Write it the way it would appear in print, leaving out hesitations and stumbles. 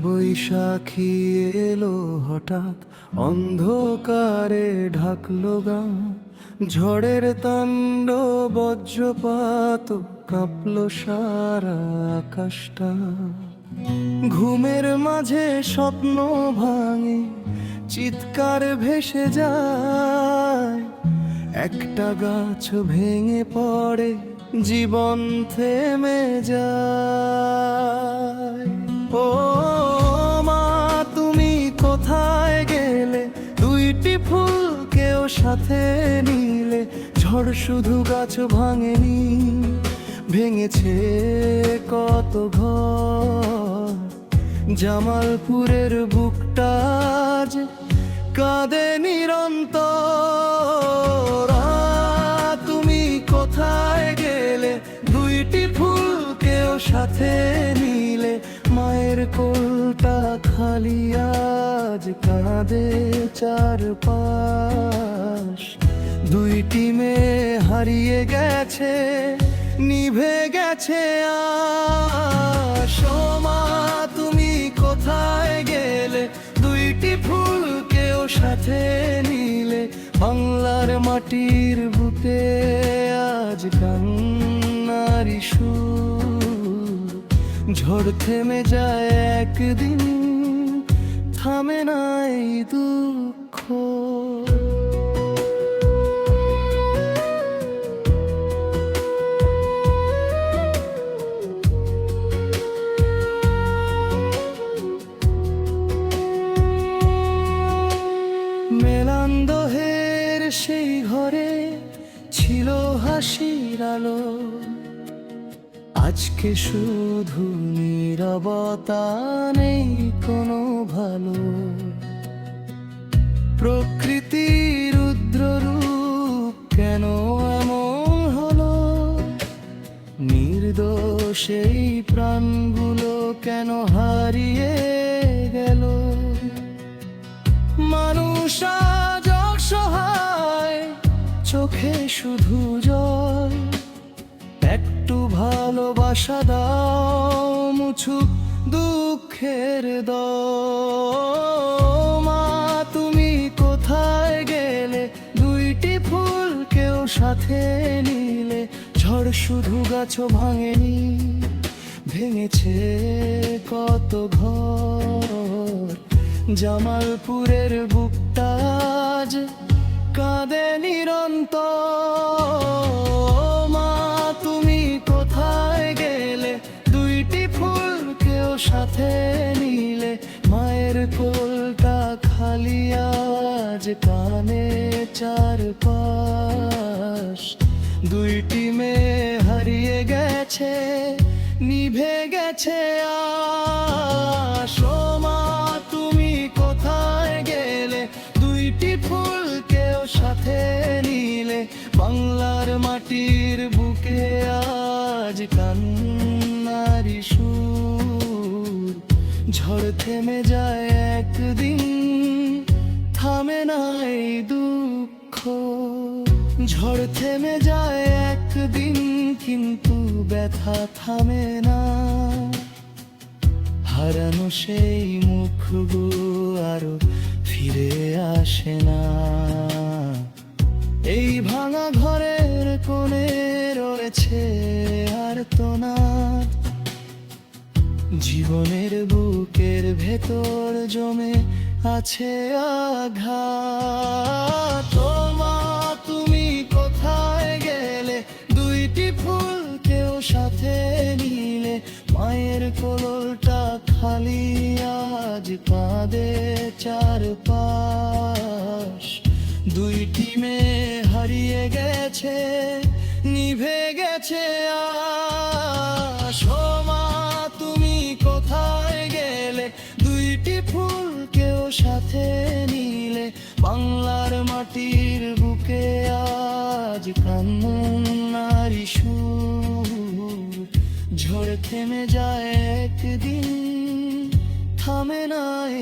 বৈশাখী এলো হঠাৎ, অন্ধকারে ঢাকলো গাঁ। ঝড়ের তাণ্ডব, বজ্রপাত, কাঁপলো সারা আকাশটা। ঘুমের মাঝে স্বপ্ন ভাঙে, চিৎকার ভেসে যায়। একটা গাছ ভেঙে পড়ে, জীবন থেমে যায়। ও মা, তুমি কোথায় গেলে? দুইটি ফুল কেউ সাথে নিলে। ঝড় শুধু গাছ ভাঙেনি, ভেঙেছে কত ঘর। জামালপুরের বুকটা আজ কাঁদে নিরন্তর। তুমি কোথায় গেলে? দুইটি ফুল কেউ সাথে নিলে। মায়ের কোলটা খালি আজ কাঁদে চারপাশ। দুইটি মেয়ে হারিয়ে গেছে, নিভে গেছে আশ। ও মা, তুমি কোথায় গেলে? দুইটি ফুল কেউ সাথে নিলে। বাংলার মাটির বুকে আজ কান্নারি সুর। ঝড় থেমে যায় একদিন, থামে নাই দুঃখ। মেলান্দহের সেই ঘরে ছিল হাসির আলো। আজকে শুধু নীরবতা, নেই কোনো ভালো। প্রকৃতির রুদ্র রূপ কেন এমন হলো? নির্দোষ এই প্রাণগুলো কেন হারিয়ে গেল? মানুষ আজ অসহায়, চোখে শুধু জল। একটু ভালোবাসা দাও, মুছুক দুঃখের দল। মা, তুমি কোথায় গেলে? দুইটি ফুল কেউ সাথে নিলে। ঝড় শুধু গাছ ভাঙেনি, ভেঙেছে কত ঘর। জামালপুরের বুকটা আজ কাঁদে নিরন্তর। মা, তুমি কোথায় গেলে? দুইটি ফুল কেউ সাথে নিলে। মায়ের কোলটা খালি আজ কানে চারপাশ। দুইটি মেয়ে হারিয়ে গেছে, নিভে গেছে আশ। ও মা, তুমি কোথায় গেলে? দুইটি ফুল কেউ সাথে নিলে। বাংলার মাটির বুকে আজ কান্নারি সুর। ঝড় থেমে যায় একদিন, থামে নাই দুঃখ। ঝড় থেমে যায় একদিন, কিন্তু ব্যথা থামে না। হারানো সেই মুখগুলো আরো ফিরে আসে না। এই ভাঙা ঘরের কোণে রয়েছে আর্তনাদ। জীবনের বুকের ভেতর জমে আছে আঘাত। ও মা, তুমি কোথায় গেলে? দুইটি ফুল কেউ সাথে নিলে। মায়ের কোলটা খালি আজ কাঁদে চারপাশ। দুইটি মেয়ে হারিয়ে গেছে, নিভে গেছে আশ। ও মা, তুমি কোথায় গেলে? দুইটি ফুল কেউ সাথে নিলে। বাংলার মাটির বুকে আজ কান্নারি সুর। ঝড় থেমে যায় একদিন, থামে নাই।